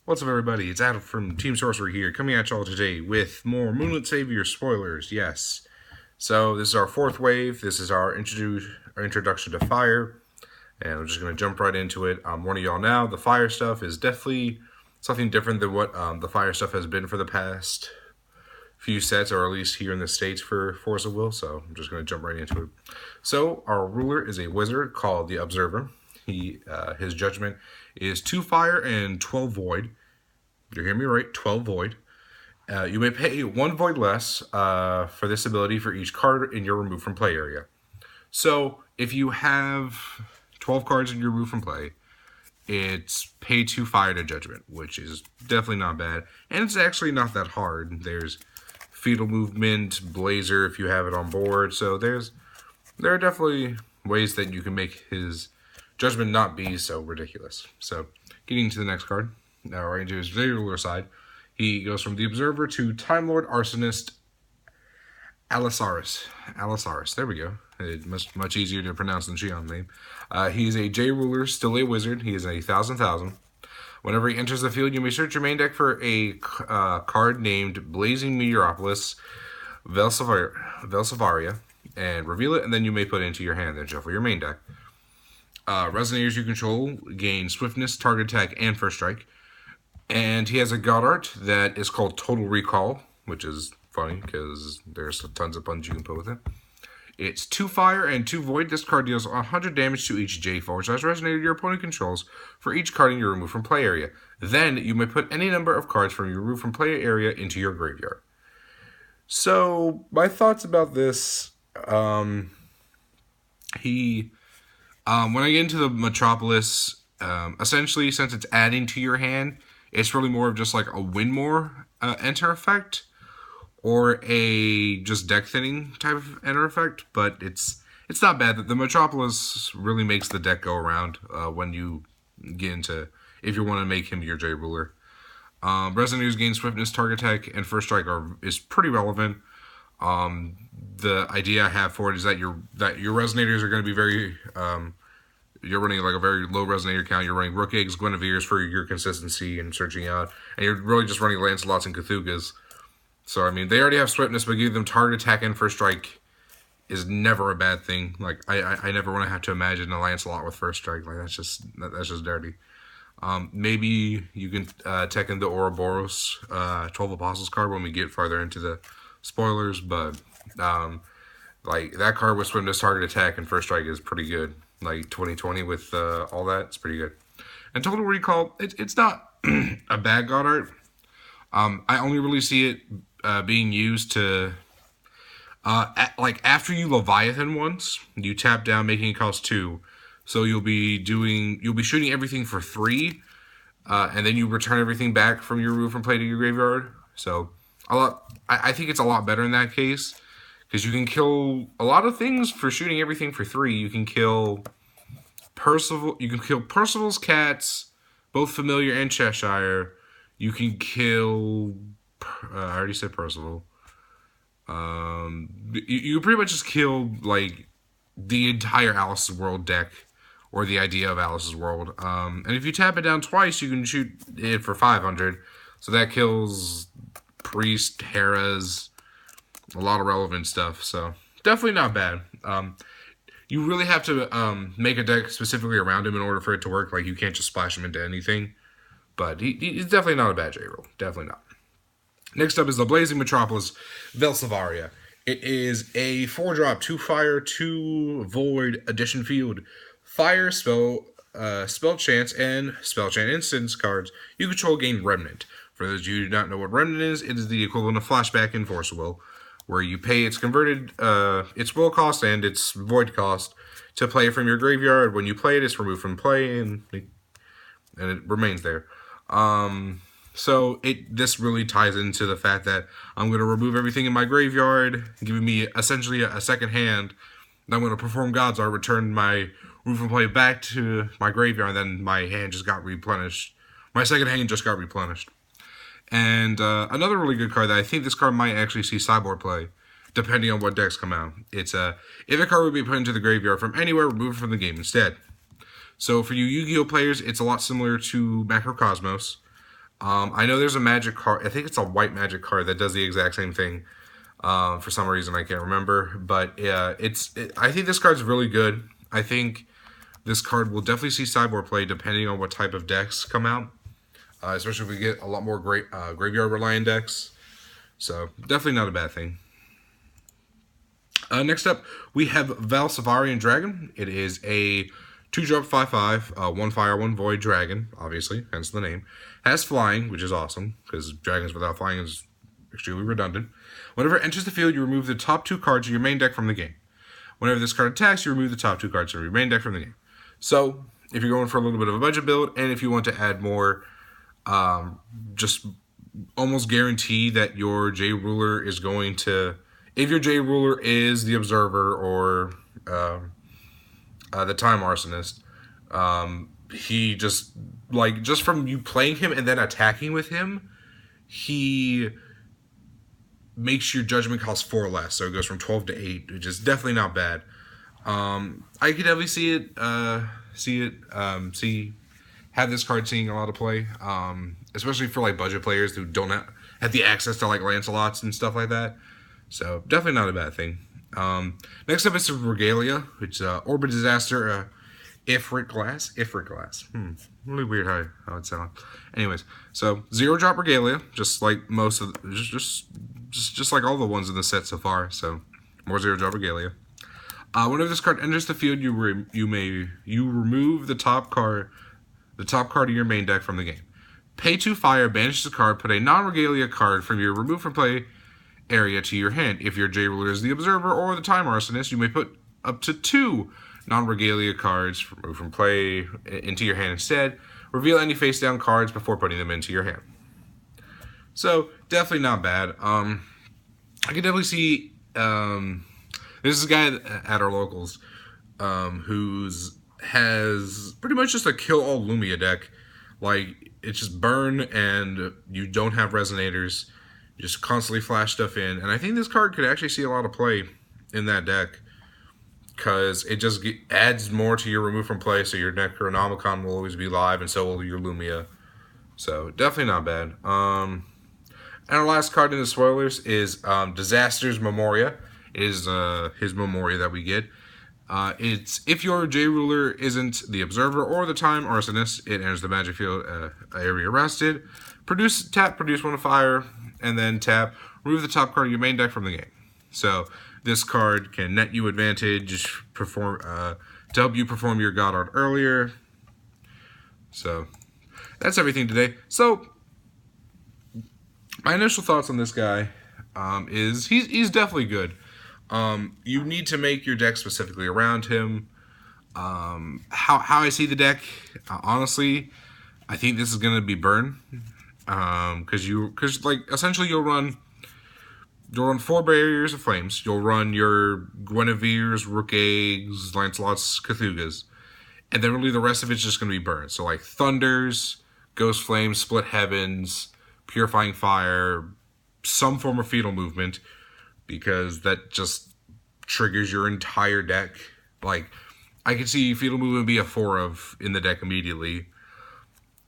What's up, everybody? It's Adam from Team Sorcery here, coming at y'all today with more Moonlit Savior spoilers. Yes. So this is our fourth wave. This is our introduction to fire, and I'm just going to jump right into it. I'm warning y'all now, the fire stuff is definitely something different than what the fire stuff has been for the past few sets, or at least here in the States for Force of Will, so I'm just going to jump right into it. So our ruler is a wizard called the Observer. His judgment is 2 fire and 12 void. You hear me right, 12 void. You may pay 1 void less for this ability for each card in your remove from play area. So if you have 12 cards in your remove from play, it's pay 2 fire to judgment, which is definitely not bad. And it's actually not that hard. There's fetal movement, blazer if you have it on board. So there are definitely ways that you can make his judgment not be so ridiculous. So getting to the next card. Now, right into his regular side, he goes from the Observer to Time Lord Arsonist Alisaris. Alisaris, there we go. It's much easier to pronounce than Shion's name. He is a J ruler, still a wizard. He is a 1,000/1,000. Whenever he enters the field, you may search your main deck for a card named Blazing Meteoropolis Velsavaria and reveal it, and then you may put it into your hand and shuffle your main deck. Resonators you control gain swiftness, target attack, and first strike. And he has a god art that is called Total Recall, which is funny because there's tons of puns you can put with it. It's 2 fire and 2 void. This card deals 100 damage to each J forward/slash resonator your opponent controls for each card in your remove from play area. Then you may put any number of cards from your remove from play area into your graveyard. So my thoughts about this, when I get into the Metropolis, essentially since it's adding to your hand, it's really more of just like a win more enter effect, or a just deck thinning type of enter effect. But it's not bad. The Metropolis really makes the deck go around when you get into, if you want to make him your J ruler. Resonators gain swiftness, target attack, and first strike is pretty relevant. The idea I have for it is that your resonators are going to be very you're running like a very low resonator count. You're running Rook Eggs, Guinevere's for your consistency and searching out. And you're really just running Lancelots and Cthulhu's. So, I mean, they already have swiftness, but giving them target attack and first strike is never a bad thing. Like, I never want to have to imagine a Lancelot with first strike. Like, that's just dirty. Maybe you can tech in the Ouroboros 12 Apostles card when we get farther into the spoilers. But, like, that card with swiftness, target attack, and first strike is pretty good. Like 2020 with all that, it's pretty good. And Total Recall, it's not a bad god art. I only really see it being used to like after you Leviathan once, you tap down, making it cost 2. So you'll be shooting everything for 3, and then you return everything back from your roof and play to your graveyard. So I think it's a lot better in that case. Because you can kill a lot of things for shooting everything for 3. You can kill Percival. You can kill Percival's cats, both familiar and Cheshire. You can kill. I already said Percival. You pretty much just kill like the entire Alice's World deck, or the idea of Alice's World. And if you tap it down twice, you can shoot it for 500. So that kills Priest, Hera's. A lot of relevant stuff, so definitely not bad. You really have to make a deck specifically around him in order for it to work. Like, you can't just splash him into anything. But he's definitely not a bad J roll. Definitely not. Next up is the Blazing Metropolis Velsavaria. It is a 4-drop, 2 fire, 2 void addition field. Fire, spell chance, and spell chant instance cards you control gain Remnant. For those of you who do not know what Remnant is, it is the equivalent of Flashback in Force of Will, where you pay its converted, its will cost and its void cost to play from your graveyard. When you play it, it's removed from play, and it remains there. So this really ties into the fact that I'm going to remove everything in my graveyard, giving me essentially a second hand. And I'm going to perform God's Art, return my remove from play back to my graveyard, and then my hand just got replenished. My second hand just got replenished. And another really good card that I think this card might actually see sideboard play, depending on what decks come out. It's if a card would be put into the graveyard from anywhere, remove it from the game instead. So for you Yu-Gi-Oh players, it's a lot similar to Macrocosmos. I know there's a magic card. I think it's a white magic card that does the exact same thing. For some reason I can't remember, but yeah, I think this card's really good. I think this card will definitely see sideboard play depending on what type of decks come out, especially if we get a lot more graveyard reliant decks. So definitely not a bad thing. Next up, we have Valsavarian Dragon. It is a 2-drop 5/5, 1 fire, 1 void dragon, obviously, hence the name. Has flying, which is awesome, because dragons without flying is extremely redundant. Whenever it enters the field, you remove the top 2 cards of your main deck from the game. Whenever this card attacks, you remove the top 2 cards of your main deck from the game. So, if you're going for a little bit of a budget build, and if you want to add more, just almost guarantee that your J Ruler is going to... If your J Ruler is the Observer or the Time Arsonist, he just from you playing him and then attacking with him, he makes your judgment cost 4 less, so it goes from 12 to 8, which is definitely not bad. I could definitely have this card seeing a lot of play, especially for like budget players who don't have the access to like Lancelots and stuff like that. So definitely not a bad thing. Next up is the Regalia, which Orbit Disaster, Ifrit Glass. Really weird how it sounds. Anyways, so 0-drop Regalia, just like most of just like all the ones in the set so far. So more 0-drop Regalia. Whenever this card enters the field, you remove the top card of your main deck from the game. Pay 2 fire, banish the card, put a non-Regalia card from your remove from play area to your hand. If your J Ruler is the Observer or the Time Arsonist, you may put up to 2 non-Regalia cards from play into your hand instead. Reveal any face-down cards before putting them into your hand. So, definitely not bad. I can definitely see... there's this guy at our locals has pretty much just a kill-all Lumia deck. Like, it's just burn and you don't have resonators. You just constantly flash stuff in. And I think this card could actually see a lot of play in that deck, because it just adds more to your remove from play, so your Necronomicon will always be live, and so will your Lumia. So, definitely not bad. And our last card in the spoilers is Disaster's Memoria. It is his Memoria that we get. It's if your J Ruler isn't the Observer or the Time Arsonist, it enters the magic field area arrested. Produce 1 fire, and then tap, remove the top card of your main deck from the game. So this card can net you advantage, to help you perform your God Art earlier. So that's everything today. So my initial thoughts on this guy is he's definitely good. You need to make your deck specifically around him. How I see the deck, honestly, I think this is gonna be burn. Because like essentially you'll run 4 Barriers of Flames. You'll run your Guinevere's, Rook Eggs, Lancelot's, Cthulhu's, and then really the rest of it's just gonna be burn. So like Thunders, Ghost Flames, Split Heavens, Purifying Fire, some form of Fetal Movement, because that just triggers your entire deck. Like, I could see Fetal Movement be a 4 of in the deck immediately.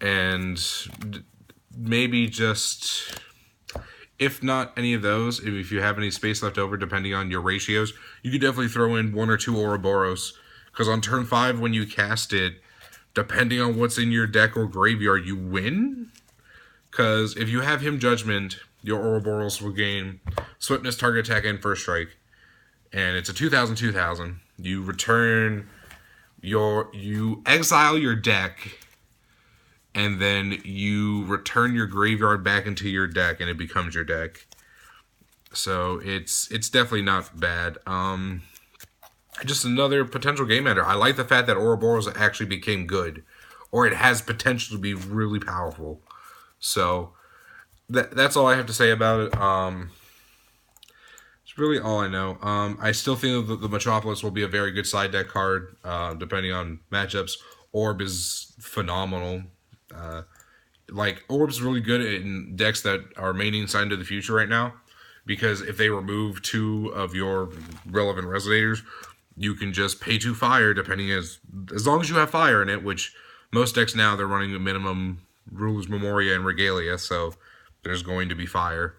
And maybe just, if not any of those, if you have any space left over, depending on your ratios, you could definitely throw in 1 or 2 Ouroboros. Because on turn 5, when you cast it, depending on what's in your deck or graveyard, you win. Because if you have him Judgment, your Ouroboros will gain Swiftness, Target Attack, and First Strike. And it's a 2,000/2,000. You return you exile your deck, and then you return your graveyard back into your deck, and it becomes your deck. So it's definitely not bad. Just another potential game ender. I like the fact that Ouroboros actually became good, or it has potential to be really powerful. So that's all I have to say about it. It's really all I know. I still think that the Metropolis will be a very good side deck card, depending on matchups. Orb is phenomenal. Like, Orb's really good in decks that are maining Sign to the Future right now, because if they remove 2 of your relevant resonators, you can just pay 2 fire, depending as long as you have fire in it, which most decks now, they're running a minimum rules, memoria, and regalia, so there's going to be fire.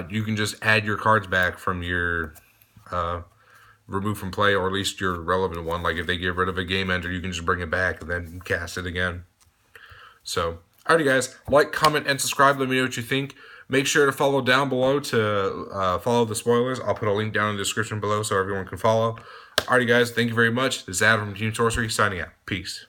You can just add your cards back from your remove from play, or at least your relevant one. Like if they get rid of a game ender, you can just bring it back and then cast it again. So, alrighty guys, like, comment, and subscribe. Let me know what you think. Make sure to follow down below to follow the spoilers. I'll put a link down in the description below so everyone can follow. Alrighty guys, thank you very much. This is Adam from Team Sorcery signing out. Peace.